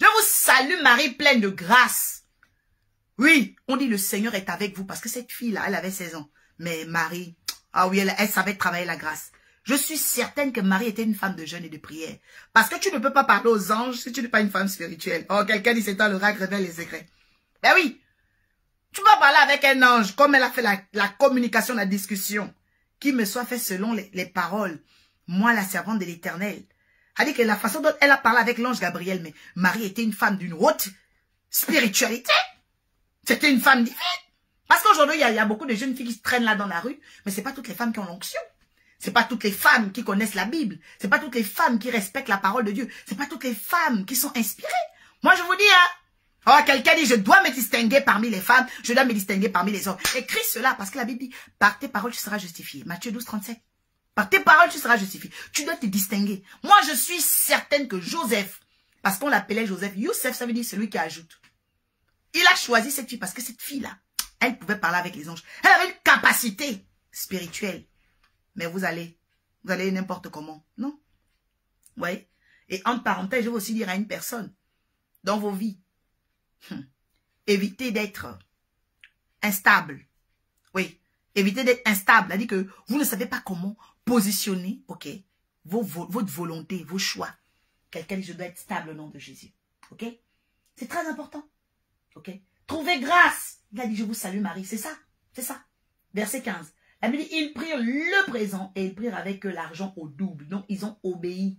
Je vous salue, Marie, pleine de grâce. Oui, on dit le Seigneur est avec vous parce que cette fille-là, elle avait 16 ans. Mais Marie, ah oui, elle savait travailler la grâce. Je suis certaine que Marie était une femme de jeûne et de prière. Parce que tu ne peux pas parler aux anges si tu n'es pas une femme spirituelle. Oh, quelqu'un dit c'est toi l'oracle révèle les secrets. Ben oui. Tu peux parler avec un ange comme elle a fait la communication, la discussion. Qui me soit fait selon les paroles. Moi, la servante de l'Éternel. Elle dit que la façon dont elle a parlé avec l'ange Gabriel, mais Marie était une femme d'une haute spiritualité. C'était une femme divine. Parce qu'aujourd'hui, il y a beaucoup de jeunes filles qui se traînent là dans la rue, mais c'est pas toutes les femmes qui ont l'onction. C'est pas toutes les femmes qui connaissent la Bible. C'est pas toutes les femmes qui respectent la parole de Dieu. C'est pas toutes les femmes qui sont inspirées. Moi, je vous dis, hein. Oh, quelqu'un dit, je dois me distinguer parmi les femmes, je dois me distinguer parmi les hommes. Écris cela, parce que la Bible dit, par tes paroles, tu seras justifié. Matthieu 12, 37. Par tes paroles, tu seras justifié. Tu dois te distinguer. Moi, je suis certaine que Joseph, parce qu'on l'appelait Joseph, Youssef, ça veut dire celui qui ajoute. Il a choisi cette fille parce que cette fille-là, elle pouvait parler avec les anges. Elle avait une capacité spirituelle. Mais vous allez n'importe comment, non? Oui. Et en parenthèse, je veux aussi dire à une personne, dans vos vies, évitez d'être instable. Oui. Évitez d'être instable. C'est-à-dire que vous ne savez pas comment positionner, ok, votre volonté, vos choix. Quelqu'un dit, je dois être stable au nom de Jésus. Ok? C'est très important. Ok? Trouvez grâce. Il a dit, je vous salue Marie. C'est ça. C'est ça. Verset 15. La Bible dit, ils prirent le présent et ils prirent avec eux l'argent au double. Donc, ils ont obéi.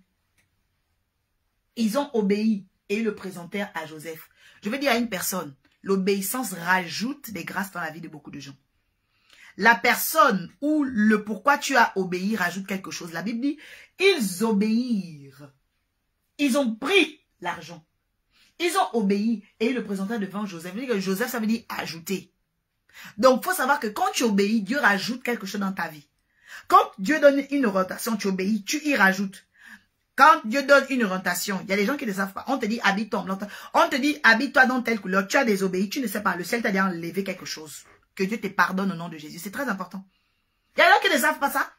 Ils ont obéi et ils le présentèrent à Joseph. Je veux dire à une personne, l'obéissance rajoute des grâces dans la vie de beaucoup de gens. La personne ou le pourquoi tu as obéi rajoute quelque chose. La Bible dit, ils obéirent. Ils ont pris l'argent. Ils ont obéi et ils le présentèrent devant Joseph. Ça veut dire que Joseph, ça veut dire ajouter. Donc, il faut savoir que quand tu obéis, Dieu rajoute quelque chose dans ta vie. Quand Dieu donne une orientation, tu obéis, tu y rajoutes. Quand Dieu donne une orientation, il y a des gens qui ne savent pas. On te dit, habite-toi. On te dit, habite-toi dans telle couleur. Tu as désobéi, tu ne sais pas. Le ciel t'a dit enlever quelque chose. Que Dieu te pardonne au nom de Jésus. C'est très important. Il y a des gens qui ne savent pas ça.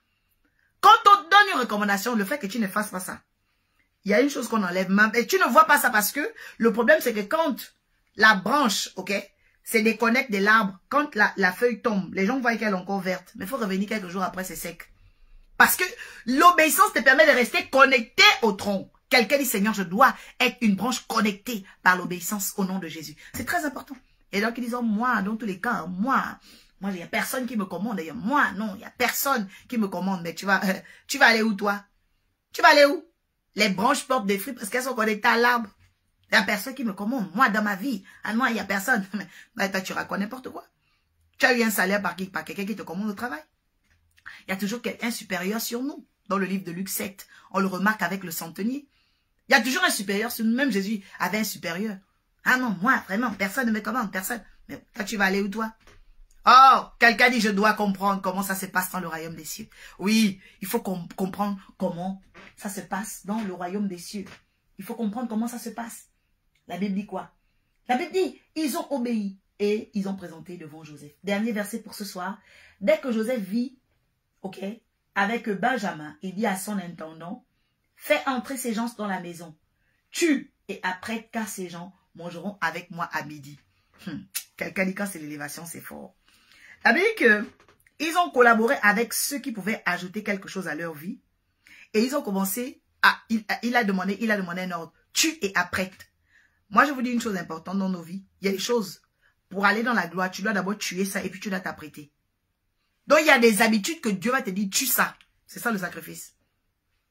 Quand on te donne une recommandation, le fait que tu ne fasses pas ça, il y a une chose qu'on enlève. Et tu ne vois pas ça parce que le problème, c'est que quand la branche, ok, se déconnecte de l'arbre, quand la feuille tombe, les gens voient qu'elle est encore verte. Mais il faut revenir quelques jours après, c'est sec. Parce que l'obéissance te permet de rester connecté au tronc. Quelqu'un dit, Seigneur, je dois être une branche connectée par l'obéissance au nom de Jésus. C'est très important. Et donc, ils disent, oh, moi, dans tous les cas, moi, il n'y a personne qui me commande. D'ailleurs, moi, non, il n'y a personne qui me commande. Mais tu vas aller où, toi? Tu vas aller où? Les branches portent des fruits parce qu'elles sont connectées à l'arbre. Il n'y a personne qui me commande. Moi, dans ma vie, à moi, il n'y a personne. Mais toi, tu racontes n'importe quoi. Tu as eu un salaire par quelqu'un qui te commande au travail. Il y a toujours quelqu'un supérieur sur nous. Dans le livre de Luc 7, on le remarque avec le centenier. Il y a toujours un supérieur sur nous. Même Jésus avait un supérieur. Ah non, moi, vraiment, personne ne me commande, personne. Mais toi, tu vas aller où, toi? Oh, quelqu'un dit, je dois comprendre comment ça se passe dans le royaume des cieux. Oui, il faut comprendre comment ça se passe dans le royaume des cieux. Il faut comprendre comment ça se passe. La Bible dit quoi? La Bible dit, ils ont obéi et ils ont présenté devant Joseph. Dernier verset pour ce soir. Dès que Joseph vit, ok, avec Benjamin, il dit à son intendant, fais entrer ces gens dans la maison. Tue et après, car ces gens mangeront avec moi à midi. Quelqu'un dit quand c'est l'élévation, c'est fort. Ça veut dire que ils ont collaboré avec ceux qui pouvaient ajouter quelque chose à leur vie. Et ils ont commencé à... Il a demandé un ordre. Tue et apprête. Moi, je vous dis une chose importante dans nos vies. Il y a des choses. Pour aller dans la gloire, tu dois d'abord tuer ça et puis tu dois t'apprêter. Donc, il y a des habitudes que Dieu va te dire, tue ça. C'est ça le sacrifice.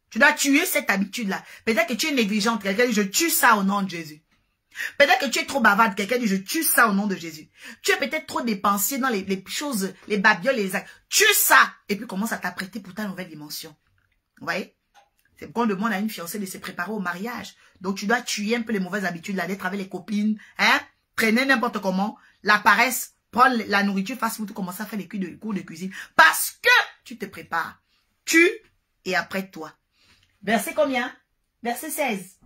Tu dois tuer cette habitude-là. Peut-être que tu es négligente. Quelqu'un dit, je tue ça au nom de Jésus. Peut-être que tu es trop bavarde. Quelqu'un dit, je tue ça au nom de Jésus. Tu es peut-être trop dépensier dans les choses, les babioles, les actes. Tue ça. Et puis commence à t'apprêter pour ta nouvelle dimension. Vous voyez? C'est pourquoi on demande à une fiancée de se préparer au mariage. Donc tu dois tuer un peu les mauvaises habitudes, là, d'être avec les copines, hein? Traîner n'importe comment, la paresse, prendre la nourriture fast-food, commencer à faire les cours de cuisine. Parce que tu te prépares. Tue et apprête-toi. Verset combien? Verset 16.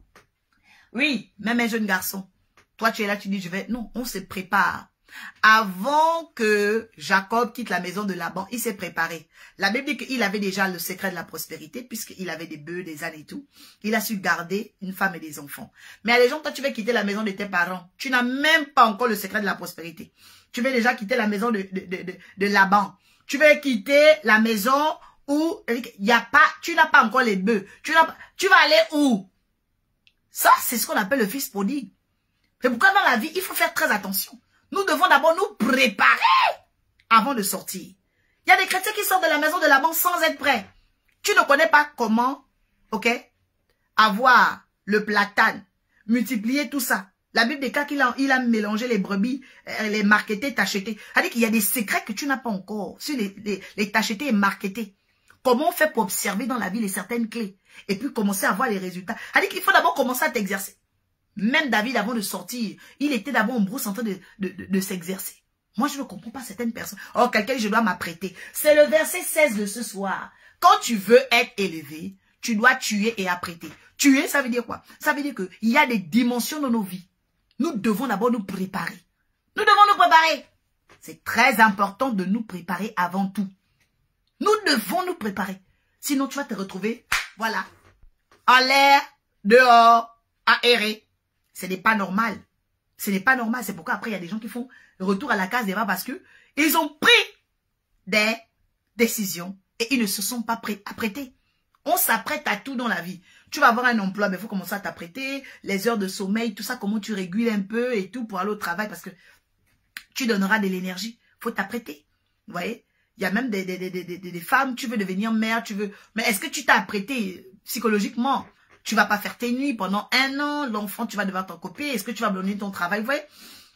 Oui, même un jeune garçon. Toi, tu es là, tu dis, je vais... Non, on se prépare. Avant que Jacob quitte la maison de Laban, il s'est préparé. La Bible dit qu'il avait déjà le secret de la prospérité, puisqu'il avait des bœufs, des ânes et tout. Il a su garder une femme et des enfants. Mais à les gens, toi, tu veux quitter la maison de tes parents. Tu n'as même pas encore le secret de la prospérité. Tu veux déjà quitter la maison de Laban. Tu veux quitter la maison où il y a pas, tu n'as pas encore les bœufs. Tu vas aller où? Ça, c'est ce qu'on appelle le fils prodigue. C'est pourquoi dans la vie, il faut faire très attention. Nous devons d'abord nous préparer avant de sortir. Il y a des chrétiens qui sortent de la maison de Laban sans être prêts. Tu ne connais pas comment, ok, avoir le platane, multiplier tout ça. La Bible déclare qu'il a mélangé les brebis, les marketés, tachetés. C'est-à-dire qu'il y a des secrets que tu n'as pas encore sur les tachetés et marketés. Comment on fait pour observer dans la vie les certaines clés et puis commencer à voir les résultats. C'est-à-dire qu'il faut d'abord commencer à t'exercer. Même David, avant de sortir, il était d'abord en brousse en train de s'exercer. Moi, je ne comprends pas certaines personnes. Oh, quelqu'un, je dois m'apprêter. C'est le verset 16 de ce soir. Quand tu veux être élevé, tu dois tuer et apprêter. Tuer, ça veut dire quoi? Ça veut dire qu'il y a des dimensions dans nos vies. Nous devons d'abord nous préparer. Nous devons nous préparer. C'est très important de nous préparer avant tout. Nous devons nous préparer. Sinon, tu vas te retrouver, voilà, en l'air, dehors, à errer. Ce n'est pas normal. Ce n'est pas normal. C'est pourquoi après, il y a des gens qui font retour à la case des bas parce que ils ont pris des décisions et ils ne se sont pas apprêtés. On s'apprête à tout dans la vie. Tu vas avoir un emploi, mais il faut commencer à t'apprêter. Les heures de sommeil, tout ça, comment tu régules un peu et tout pour aller au travail parce que tu donneras de l'énergie. Il faut t'apprêter. Vous voyez? Il y a même des femmes, tu veux devenir mère, tu veux... Mais est-ce que tu t'es apprêté psychologiquement? Tu vas pas faire tes nuits pendant 1 an. L'enfant, tu vas devoir t'en copier. Est-ce que tu vas donner ton travail? Vous voyez?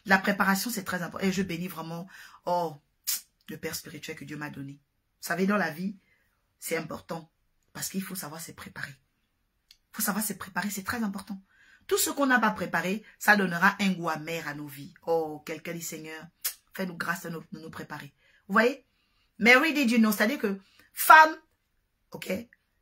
La préparation, c'est très important. Et je bénis vraiment, oh, le Père spirituel que Dieu m'a donné. Vous savez, dans la vie, c'est important. Parce qu'il faut savoir se préparer. Il faut savoir se préparer, c'est très important. Tout ce qu'on n'a pas préparé, ça donnera un goût amer à nos vies. Oh, quelqu'un dit, Seigneur, fais-nous grâce de nous préparer. Vous voyez? Mary did you know, c'est-à-dire que, femme, ok,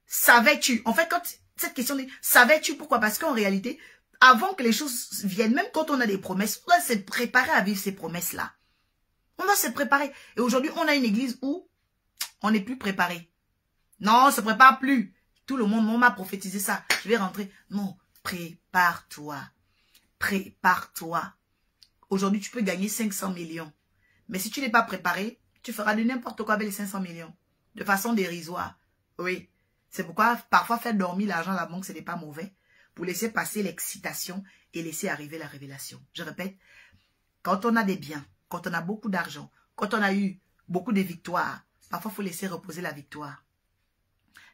savais-tu? En fait, quand cette question dit, savais-tu pourquoi? Parce qu'en réalité, avant que les choses viennent, même quand on a des promesses, on doit se préparer à vivre ces promesses-là. On doit se préparer. Et aujourd'hui, on a une église où on n'est plus préparé. Non, on ne se prépare plus. Tout le monde m'a prophétisé ça. Je vais rentrer. Non, prépare-toi. Prépare-toi. Aujourd'hui, tu peux gagner 500 millions. Mais si tu n'es pas préparé, tu feras de n'importe quoi avec les 500 millions. De façon dérisoire. Oui. C'est pourquoi, parfois, faire dormir l'argent à la banque, ce n'est pas mauvais. Pour laisser passer l'excitation et laisser arriver la révélation. Je répète, quand on a des biens, quand on a beaucoup d'argent, quand on a eu beaucoup de victoires, parfois, il faut laisser reposer la victoire.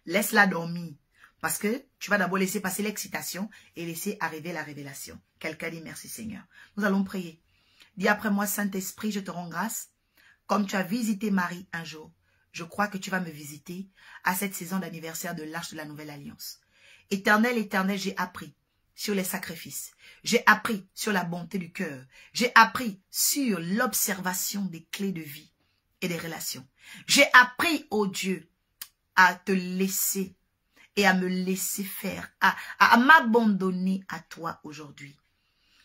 Laisse-la dormir. Parce que tu vas d'abord laisser passer l'excitation et laisser arriver la révélation. Quelqu'un dit merci Seigneur. Nous allons prier. Dis après moi, Saint-Esprit, je te rends grâce. Comme tu as visité Marie un jour, je crois que tu vas me visiter à cette saison d'anniversaire de l'Arche de la Nouvelle Alliance. Éternel, éternel, j'ai appris sur les sacrifices. J'ai appris sur la bonté du cœur. J'ai appris sur l'observation des clés de vie et des relations. J'ai appris, oh Dieu, à te laisser et à me laisser faire, à m'abandonner à toi aujourd'hui.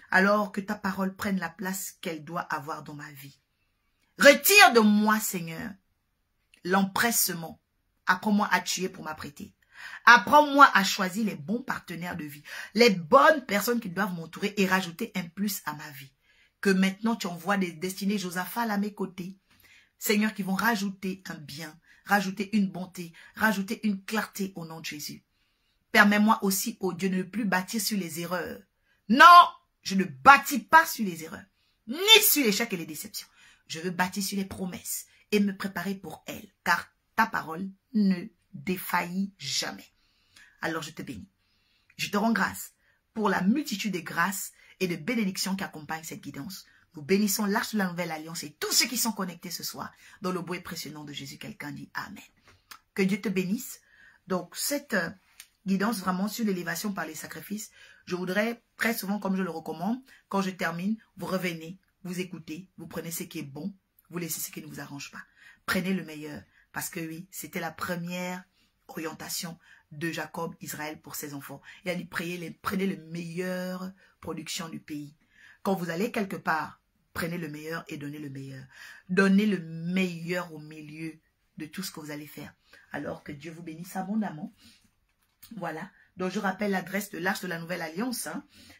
Alors que ta parole prenne la place qu'elle doit avoir dans ma vie. Retire de moi, Seigneur, l'empressement. Apprends-moi à tuer pour m'apprêter. Apprends-moi à choisir les bons partenaires de vie, les bonnes personnes qui doivent m'entourer et rajouter un plus à ma vie. Que maintenant tu envoies des destinées Josaphat à mes côtés, Seigneur, qui vont rajouter un bien, rajouter une bonté, rajouter une clarté au nom de Jésus. Permets-moi aussi, oh Dieu, de ne plus bâtir sur les erreurs. Non, je ne bâtis pas sur les erreurs, ni sur l'échec et les déceptions. Je veux bâtir sur les promesses et me préparer pour elles, car ta parole ne défaillit jamais. Alors je te bénis. Je te rends grâce pour la multitude de grâces et de bénédictions qui accompagnent cette guidance. Nous bénissons l'Arche de la Nouvelle Alliance et tous ceux qui sont connectés ce soir dans le beau et précieux nom de Jésus. Quelqu'un dit Amen. Que Dieu te bénisse. Donc cette guidance vraiment sur l'élévation par les sacrifices, je voudrais très souvent, comme je le recommande, quand je termine, vous revenez, vous écoutez, vous prenez ce qui est bon, vous laissez ce qui ne vous arrange pas. Prenez le meilleur. Parce que oui, c'était la première orientation de Jacob, Israël, pour ses enfants. Il a dit, prenez les meilleures productions du pays. Quand vous allez quelque part, Prenez le meilleur et donnez le meilleur. Donnez le meilleur au milieu de tout ce que vous allez faire. Alors que Dieu vous bénisse abondamment. Voilà. Donc, je rappelle l'adresse de l'Arche de la Nouvelle Alliance.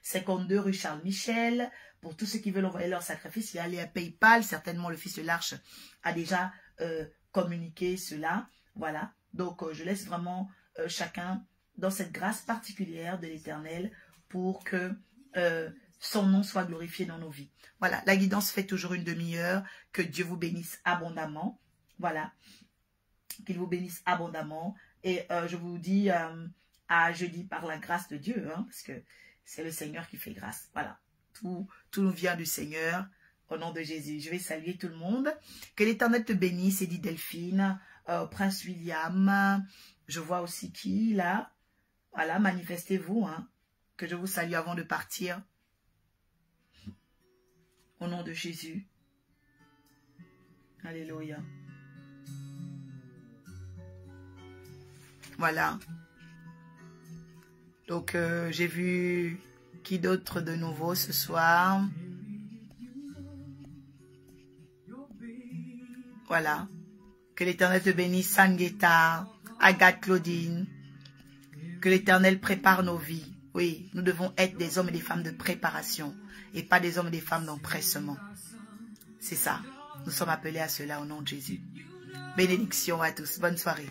52 rue Charles Michel. Pour tous ceux qui veulent envoyer leur sacrifice, il y a les PayPal. Certainement, le Fils de l'Arche a déjà communiqué cela. Voilà. Donc, je laisse vraiment chacun dans cette grâce particulière de l'Éternel pour que son nom soit glorifié dans nos vies. Voilà. La guidance fait toujours une demi-heure. Que Dieu vous bénisse abondamment. Voilà. Qu'il vous bénisse abondamment. Et je vous dis à jeudi par la grâce de Dieu, parce que c'est le Seigneur qui fait grâce. Voilà, tout nous vient du Seigneur, au nom de Jésus. Je vais saluer tout le monde. Que l'Éternel te bénisse, Edith Delphine, Prince William. Je vois aussi qui, là. Voilà, manifestez-vous, que je vous salue avant de partir. Au nom de Jésus. Alléluia. Voilà. Donc, j'ai vu qui d'autre de nouveau ce soir. Voilà. Que l'Éternel te bénisse, Sanguetta, Agathe Claudine. Que l'Éternel prépare nos vies. Oui, nous devons être des hommes et des femmes de préparation et pas des hommes et des femmes d'empressement. C'est ça. Nous sommes appelés à cela au nom de Jésus. Bénédiction à tous. Bonne soirée.